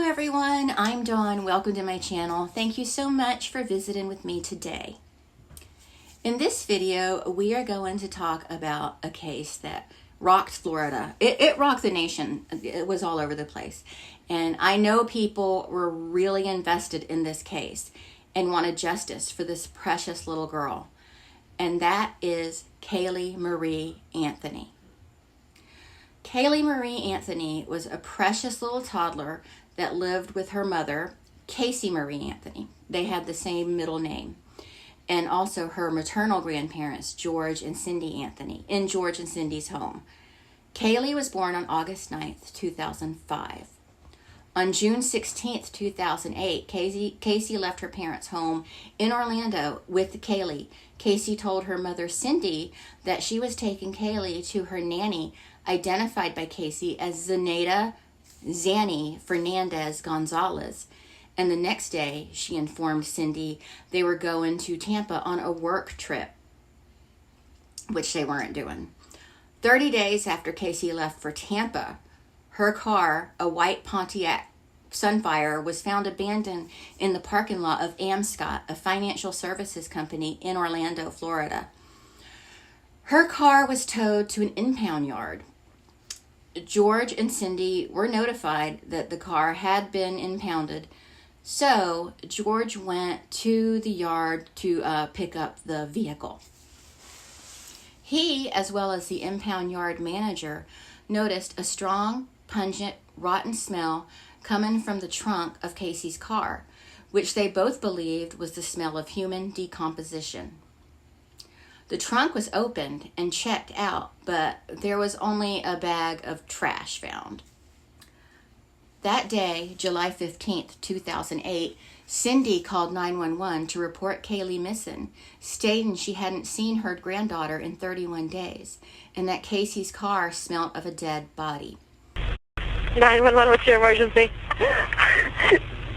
everyone, I'm Dawn. Welcome to my channel. Thank you so much for visiting with me today. In this video, we are going to talk about a case that rocked Florida. It rocked the nation. It was all over the place. And I know people were really invested in this case and wanted justice for this precious little girl. And that is Caylee Marie Anthony. Caylee Marie Anthony was a precious little toddler that lived with her mother, Caylee Marie Anthony. They had the same middle name. And also her maternal grandparents, George and Cindy Anthony, in George and Cindy's home. Caylee was born on August 9th, 2005. On June 16th, 2008, Casey left her parents' home in Orlando with Caylee. Casey told her mother, Cindy, that she was taking Caylee to her nanny, identified by Casey as Zanny Fernandez Gonzalez. And the next day, she informed Cindy they were going to Tampa on a work trip, which they weren't doing. 30 days after Casey left for Tampa, her car, a white Pontiac Sunfire, was found abandoned in the parking lot of Amscot, a financial services company in Orlando, Florida. Her car was towed to an impound yard. George and Cindy were notified that the car had been impounded, so George went to the yard to pick up the vehicle. He, as well as the impound yard manager, noticed a strong, pungent, rotten smell coming from the trunk of Casey's car, which they both believed was the smell of human decomposition. The trunk was opened and checked out, but there was only a bag of trash found. That day, July 15th, 2008, Cindy called 911 to report Caylee missing, stating she hadn't seen her granddaughter in 31 days, and that Casey's car smelled of a dead body. 911, what's your emergency?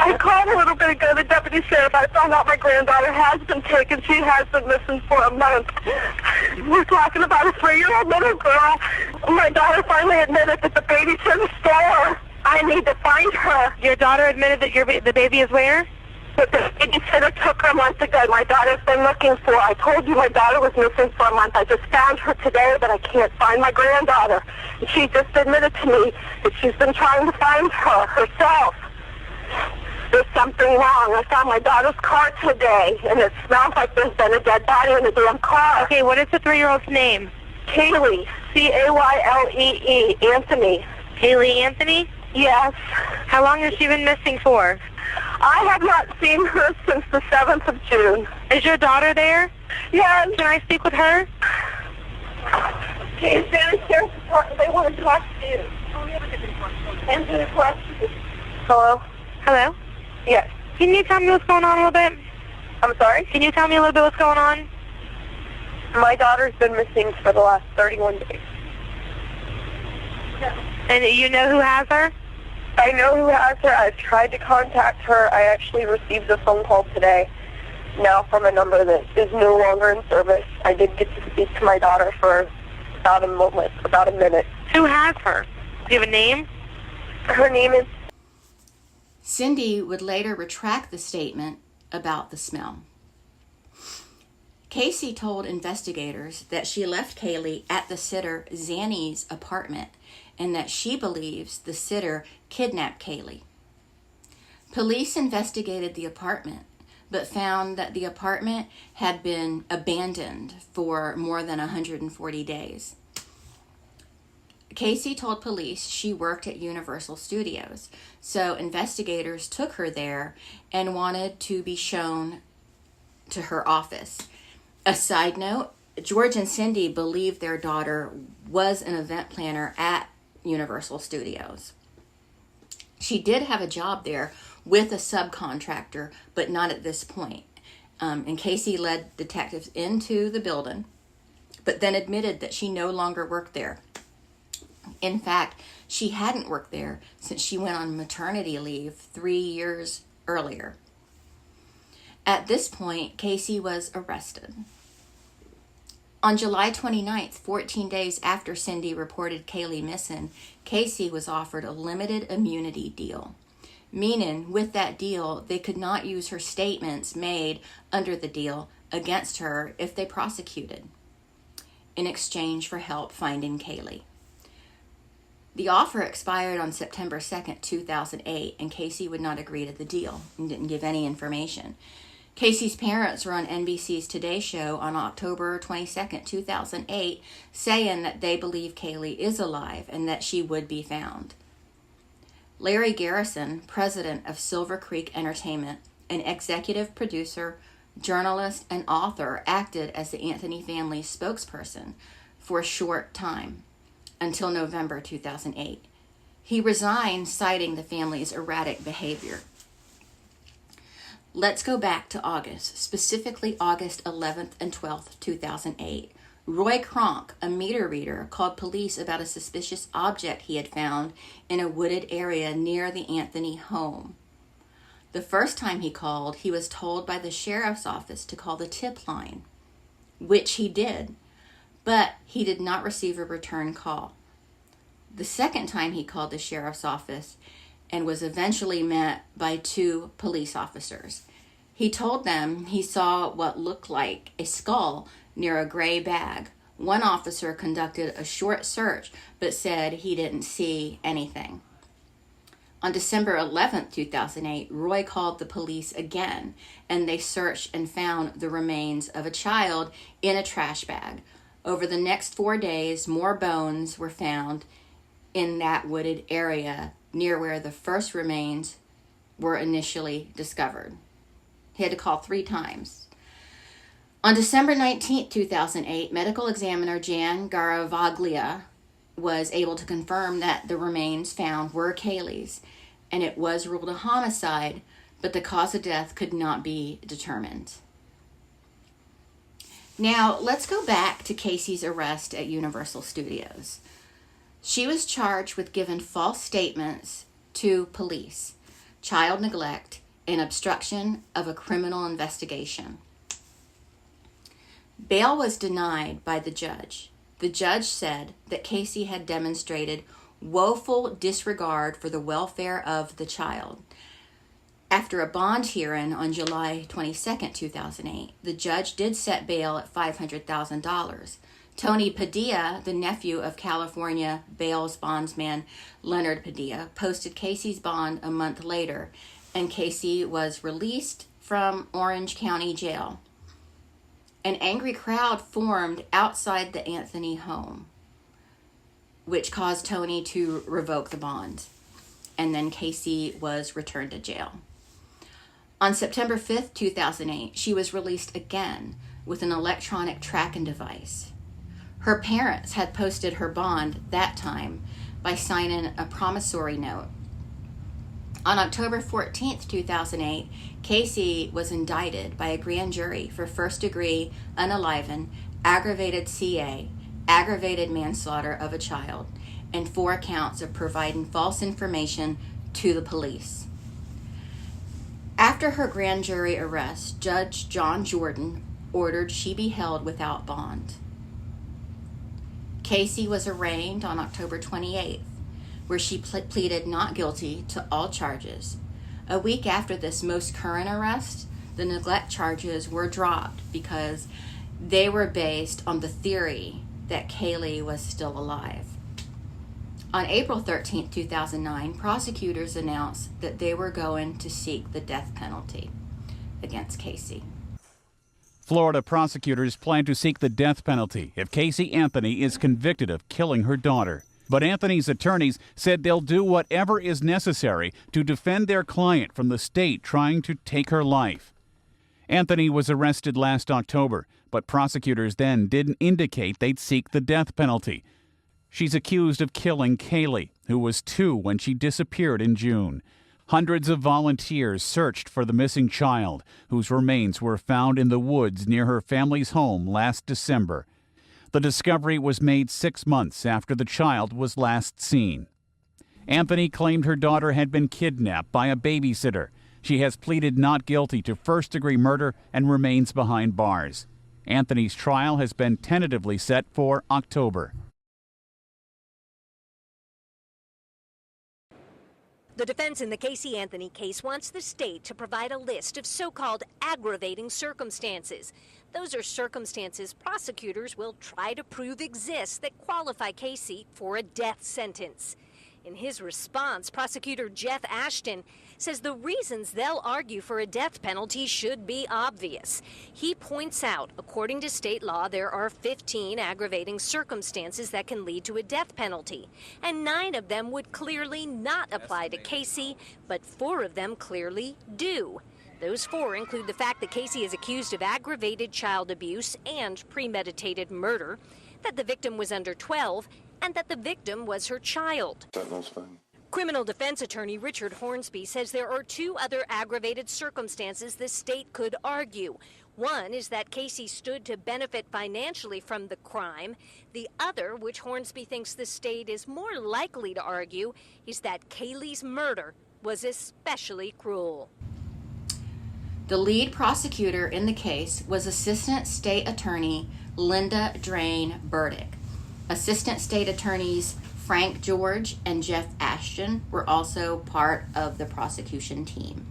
I called a little bit ago, the deputy sheriff. I found out my granddaughter has been taken. She has been missing for a month. We're talking about a 3-year-old little girl. My daughter finally admitted that the baby's in the store. I need to find her. Your daughter admitted that the baby is where? But the babysitter took her a month ago. My daughter's been looking for her. I told you my daughter was missing for a month. I just found her today, but I can't find my granddaughter. And she just admitted to me that she's been trying to find her herself. There's something wrong. I found my daughter's car today, and it smells like there's been a dead body in the damn car. Okay, what is the 3-year-old's name? Caylee, Caylee, Anthony. Caylee Anthony? Yes. How long has she been missing for? I have not seen her since the 7th of June. Is your daughter there? Yes. Can I speak with her? Okay, Sheriff's Department, they want to talk to you. Answer the question. Hello? Hello? Yes. Can you tell me what's going on a little bit? I'm sorry? Can you tell me a little bit what's going on? My daughter's been missing for the last 31 days. And you know who has her? I know who has her. I've tried to contact her. I actually received a phone call today, now from a number that is no longer in service. I did get to speak to my daughter for about a minute. Who has her? Do you have a name? Her name is... Cindy would later retract the statement about the smell. Casey told investigators that she left Caylee at the sitter Zanny's apartment and that she believes the sitter kidnapped Caylee. Police investigated the apartment, but found that the apartment had been abandoned for more than 140 days. Casey told police she worked at Universal Studios, so investigators took her there and wanted to be shown to her office. A side note, George and Cindy believed their daughter was an event planner at Universal Studios. She did have a job there with a subcontractor, but not at this point. And Casey led detectives into the building, but then admitted that she no longer worked there. In fact, she hadn't worked there since she went on maternity leave 3 years earlier. At this point, Casey was arrested. On July 29th, 14 days after Cindy reported Caylee missing, Casey was offered a limited immunity deal. meaning with that deal, they could not use her statements made under the deal against her if they prosecuted in exchange for help finding Caylee. The offer expired on September 2nd, 2008, and Casey would not agree to the deal and didn't give any information. Casey's parents were on NBC's Today Show on October 22nd, 2008, saying that they believe Caylee is alive and that she would be found. Larry Garrison, president of Silver Creek Entertainment, an executive producer, journalist, and author, acted as the Anthony family's spokesperson for a short time, until November 2008. He resigned, citing the family's erratic behavior. Let's go back to August, specifically August 11th and 12th, 2008. Roy Kronk, a meter reader, called police about a suspicious object he had found in a wooded area near the Anthony home. The first time he called, he was told by the sheriff's office to call the tip line, which he did, but he did not receive a return call. The second time he called the sheriff's office and was eventually met by two police officers. He told them he saw what looked like a skull near a gray bag. One officer conducted a short search but said he didn't see anything. On December 11th, 2008, Roy called the police again, and they searched and found the remains of a child in a trash bag. Over the next 4 days, more bones were found in that wooded area near where the first remains were initially discovered. He had to call 3 times. On December 19, 2008, medical examiner Jan Garavaglia was able to confirm that the remains found were Caylee's, and it was ruled a homicide, but the cause of death could not be determined. Now, let's go back to Casey's arrest at Universal Studios. She was charged with giving false statements to police, child neglect, and obstruction of a criminal investigation. Bail was denied by the judge. The judge said that Casey had demonstrated woeful disregard for the welfare of the child. After a bond hearing on July 22, 2008, the judge did set bail at $500,000. Tony Padilla, the nephew of California bail's bondsman Leonard Padilla, posted Casey's bond a month later, and Casey was released from Orange County Jail. An angry crowd formed outside the Anthony home, which caused Tony to revoke the bond, and then Casey was returned to jail. On September 5th, 2008, she was released again with an electronic tracking device. Her parents had posted her bond that time by signing a promissory note. On October 14th, 2008, Casey was indicted by a grand jury for first-degree unaliving, aggravated CA, aggravated manslaughter of a child, and 4 counts of providing false information to the police. After her grand jury arrest, Judge John Jordan ordered she be held without bond. Casey was arraigned on October 28th, where she pleaded not guilty to all charges. A week after this most current arrest, the neglect charges were dropped because they were based on the theory that Caylee was still alive. On April 13, 2009, prosecutors announced that they were going to seek the death penalty against Casey. Florida prosecutors plan to seek the death penalty if Caylee Anthony is convicted of killing her daughter. But Anthony's attorneys said they'll do whatever is necessary to defend their client from the state trying to take her life. Anthony was arrested last October, but prosecutors then didn't indicate they'd seek the death penalty. She's accused of killing Caylee, who was 2 when she disappeared in June. Hundreds of volunteers searched for the missing child, whose remains were found in the woods near her family's home last December. The discovery was made 6 months after the child was last seen. Anthony claimed her daughter had been kidnapped by a babysitter. She has pleaded not guilty to first-degree murder and remains behind bars. Anthony's trial has been tentatively set for October. The defense in the Caylee Anthony case wants the state to provide a list of so-called aggravating circumstances. Those are circumstances prosecutors will try to prove exist that qualify Caylee for a death sentence. In his response, prosecutor Jeff Ashton says the reasons they'll argue for a death penalty should be obvious. He points out, according to state law, there are 15 aggravating circumstances that can lead to a death penalty, and 9 of them would clearly not apply to Caylee, but 4 of them clearly do. Those 4 include the fact that Caylee is accused of aggravated child abuse and premeditated murder, that the victim was under 12, and that the victim was her child. That's fine. Criminal defense attorney Richard Hornsby says there are 2 other aggravated circumstances the state could argue. One is that Caylee stood to benefit financially from the crime. The other, which Hornsby thinks the state is more likely to argue, is that Caylee's murder was especially cruel. The lead prosecutor in the case was Assistant State Attorney Linda Drain Burdick. Assistant State Attorneys Frank George and Jeff Ashton were also part of the prosecution team.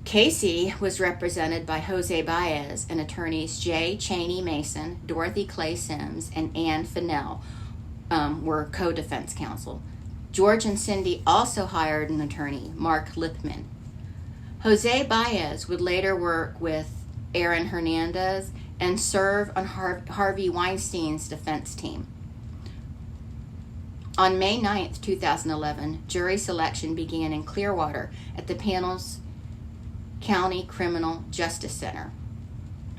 Caylee was represented by Jose Baez and attorneys J. Cheney Mason, Dorothy Clay Sims, and Ann Fennell were co-defense counsel. George and Cindy also hired an attorney, Mark Lipman. Jose Baez would later work with Aaron Hernandez and serve on Harvey Weinstein's defense team. On May 9, 2011, jury selection began in Clearwater at the panel's County Criminal Justice Center.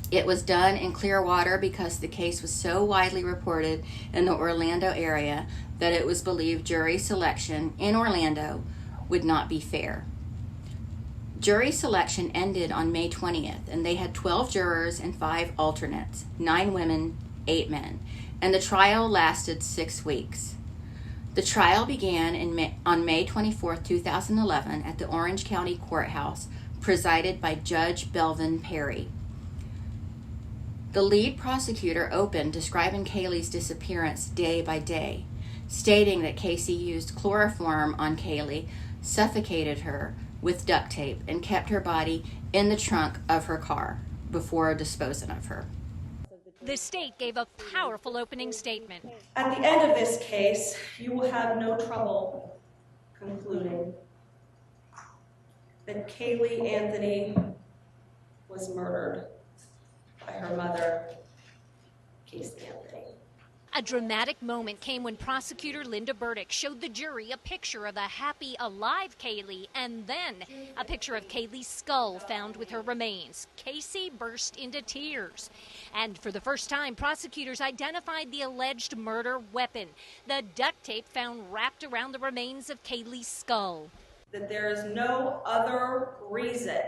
It was done in Clearwater because the case was so widely reported in the Orlando area that it was believed jury selection in Orlando would not be fair. Jury selection ended on May 20th, and they had 12 jurors and 5 alternates, 9 women, 8 men, and the trial lasted 6 weeks. The trial began on May 24, 2011 at the Orange County Courthouse, presided by Judge Belvin Perry. The lead prosecutor opened describing Caylee's disappearance day by day, stating that Caylee used chloroform on Caylee, suffocated her with duct tape, and kept her body in the trunk of her car before disposing of her. The state gave a powerful opening statement. At the end of this case, you will have no trouble concluding that Caylee Anthony was murdered by her mother, Caylee Anthony. A dramatic moment came when prosecutor Linda Burdick showed the jury a picture of a happy, alive Caylee and then a picture of Caylee's skull found with her remains. Caylee burst into tears. And for the first time, prosecutors identified the alleged murder weapon, the duct tape found wrapped around the remains of Caylee's skull. That there is no other reason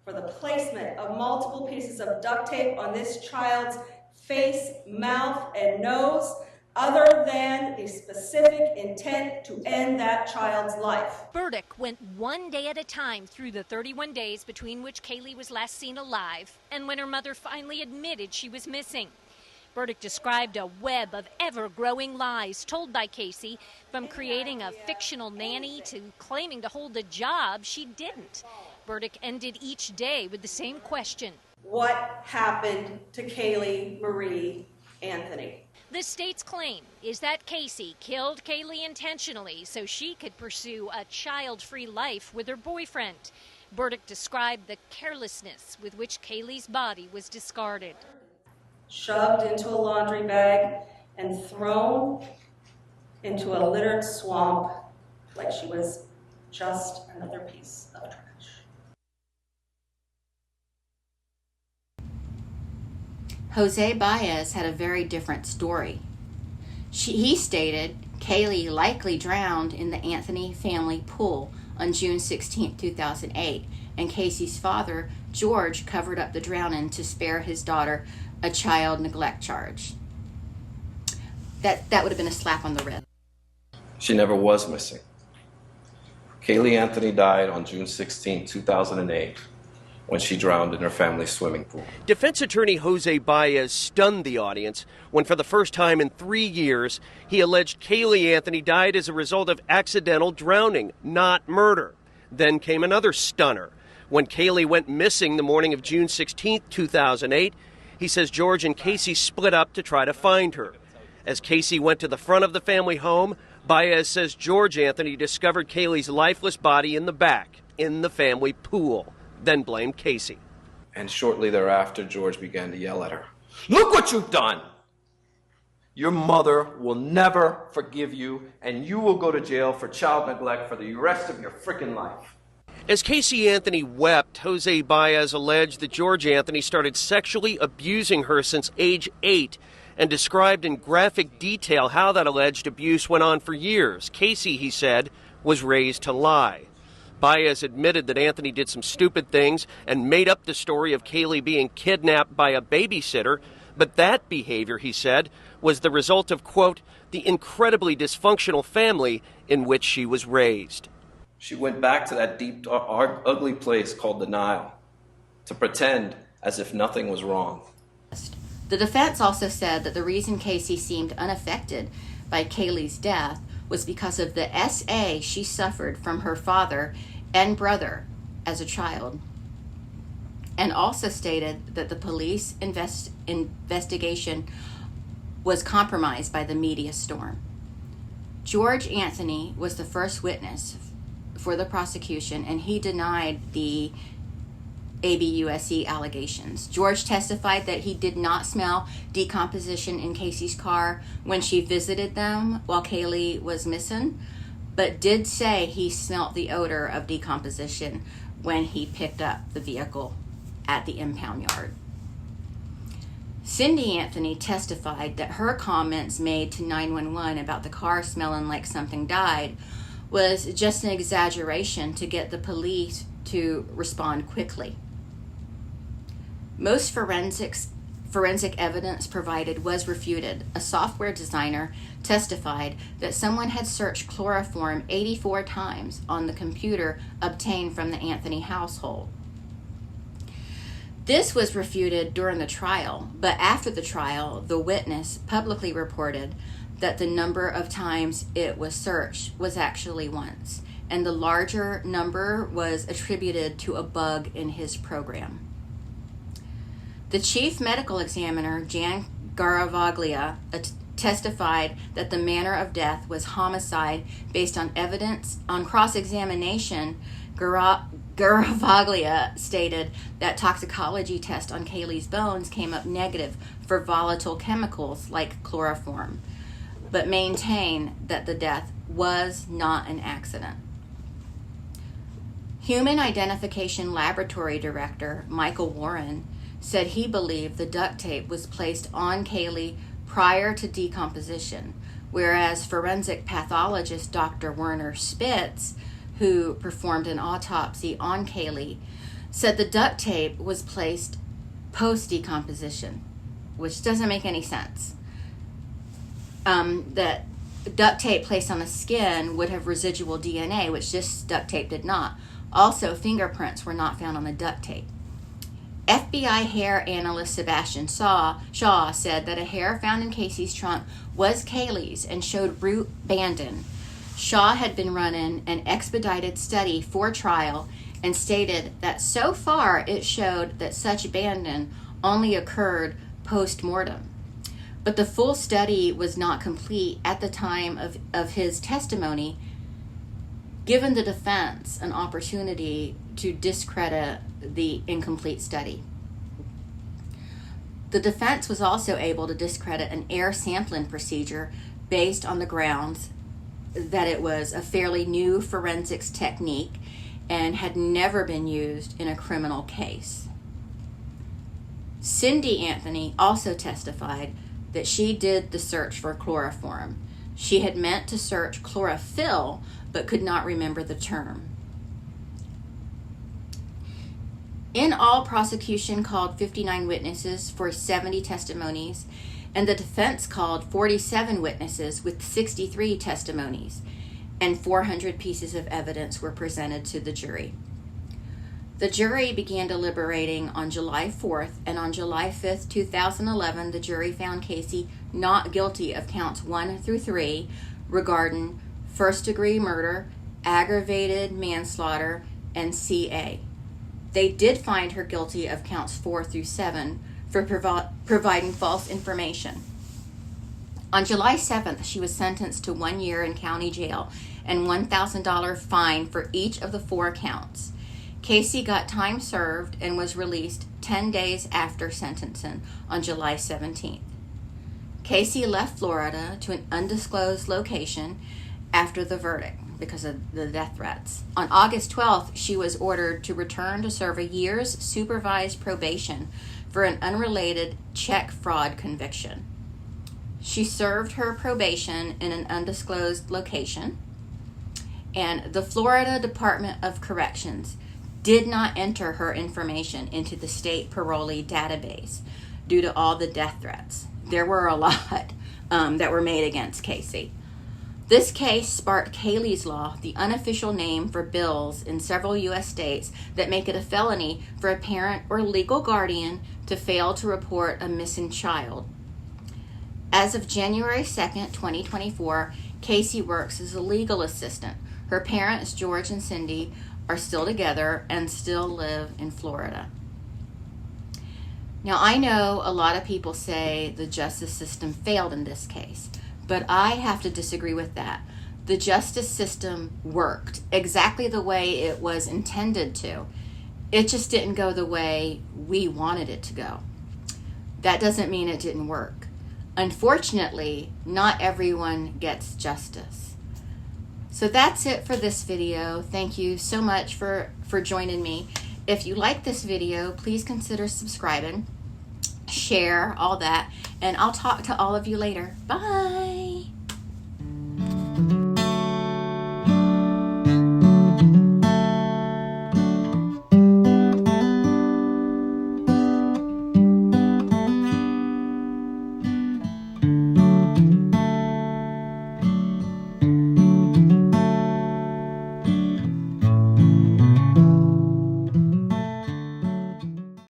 for the placement of multiple pieces of duct tape on this child's face, mouth, and nose, other than the specific intent to end that child's life. Burdick went one day at a time through the 31 days between which Caylee was last seen alive and when her mother finally admitted she was missing. Burdick described a web of ever-growing lies told by Caylee, from creating a fictional nanny to claiming to hold a job she didn't. Burdick ended each day with the same question. What happened to Caylee Marie Anthony? The state's claim is that Caylee killed Caylee intentionally so she could pursue a child-free life with her boyfriend. Burdick described the carelessness with which Caylee's body was discarded. Shoved into a laundry bag and thrown into a littered swamp like she was just another piece of trash. Jose Baez had a very different story. He stated Caylee likely drowned in the Anthony family pool on June 16, 2008, and Casey's father, George, covered up the drowning to spare his daughter a child neglect charge. That would have been a slap on the wrist. She never was missing. Caylee Anthony died on June 16, 2008, when she drowned in her family's swimming pool. Defense attorney Jose Baez stunned the audience when, for the first time in 3 years, he alleged Caylee Anthony died as a result of accidental drowning, not murder. Then came another stunner. When Caylee went missing the morning of June 16, 2008, he says George and Casey split up to try to find her. As Casey went to the front of the family home, Baez says George Anthony discovered Caylee's lifeless body in the back, in the family pool, then blamed Casey. And shortly thereafter, George began to yell at her. "Look what you've done! Your mother will never forgive you, and you will go to jail for child neglect for the rest of your freaking life." As Caylee Anthony wept, Jose Baez alleged that George Anthony started sexually abusing her since age 8 and described in graphic detail how that alleged abuse went on for years. Casey, he said, was raised to lie. Baez admitted that Anthony did some stupid things and made up the story of Caylee being kidnapped by a babysitter, but that behavior, he said, was the result of, quote, the incredibly dysfunctional family in which she was raised. She went back to that deep, dark, ugly place called the Nile to pretend as if nothing was wrong. The defense also said that the reason Casey seemed unaffected by Caylee's death was because of the SA she suffered from her father and brother as a child, and also stated that the police investigation was compromised by the media storm. George Anthony was the first witness for the prosecution, and he denied the ABUSC allegations. George testified that he did not smell decomposition in Casey's car when she visited them while Caylee was missing, but did say he smelt the odor of decomposition when he picked up the vehicle at the impound yard. Cindy Anthony testified that her comments made to 911 about the car smelling like something died was just an exaggeration to get the police to respond quickly. Most forensic evidence provided was refuted. A software designer testified that someone had searched chloroform 84 times on the computer obtained from the Anthony household. This was refuted during the trial, but after the trial, the witness publicly reported that the number of times it was searched was actually once, and the larger number was attributed to a bug in his program. The chief medical examiner, Jan Garavaglia, testified that the manner of death was homicide based on evidence. On cross-examination, Garavaglia stated that toxicology tests on Caylee's bones came up negative for volatile chemicals like chloroform, but maintained that the death was not an accident. Human Identification Laboratory Director Michael Warren said he believed the duct tape was placed on Caylee prior to decomposition, whereas forensic pathologist Dr. Werner Spitz, who performed an autopsy on Caylee, said the duct tape was placed post-decomposition, which doesn't make any sense. That duct tape placed on the skin would have residual DNA, which this duct tape did not. Also, fingerprints were not found on the duct tape. FBI hair analyst Sebastian Shaw said that a hair found in Casey's trunk was Caylee's and showed root banding. Shaw had been running an expedited study for trial and stated that so far it showed that such banding only occurred post-mortem. But the full study was not complete at the time of his testimony, given the defense an opportunity to discredit the incomplete study. The defense was also able to discredit an air sampling procedure based on the grounds that it was a fairly new forensics technique and had never been used in a criminal case. Cindy Anthony also testified that she did the search for chloroform. She had meant to search chlorophyll, but could not remember the term. In all, prosecution called 59 witnesses for 70 testimonies, and the defense called 47 witnesses with 63 testimonies, and 400 pieces of evidence were presented to the jury. The jury began deliberating on July 4th, and on July 5th, 2011, the jury found Caylee not guilty of counts 1 through 3 regarding first-degree murder, aggravated manslaughter, and CA. They did find her guilty of counts 4 through 7 for providing false information. On July 7th, she was sentenced to 1 year in county jail and $1,000 fine for each of the 4 counts. Caylee got time served and was released 10 days after sentencing on July 17th. Caylee left Florida to an undisclosed location after the verdict because of the death threats. On August 12th, she was ordered to return to serve a year's supervised probation for an unrelated check fraud conviction. She served her probation in an undisclosed location, and the Florida Department of Corrections did not enter her information into the state parolee database due to all the death threats. There were a lot that were made against Caylee. This case sparked Caylee's Law, the unofficial name for bills in several U.S. states that make it a felony for a parent or legal guardian to fail to report a missing child. As of January 2nd, 2024, Caylee works as a legal assistant. Her parents, George and Cindy, are still together and still live in Florida. Now, I know a lot of people say the justice system failed in this case, but I have to disagree with that. The justice system worked exactly the way it was intended to. It just didn't go the way we wanted it to go. That doesn't mean it didn't work. Unfortunately, not everyone gets justice. So that's it for this video. Thank you so much for joining me. If you like this video, please consider subscribing, share, all that, and I'll talk to all of you later. Bye.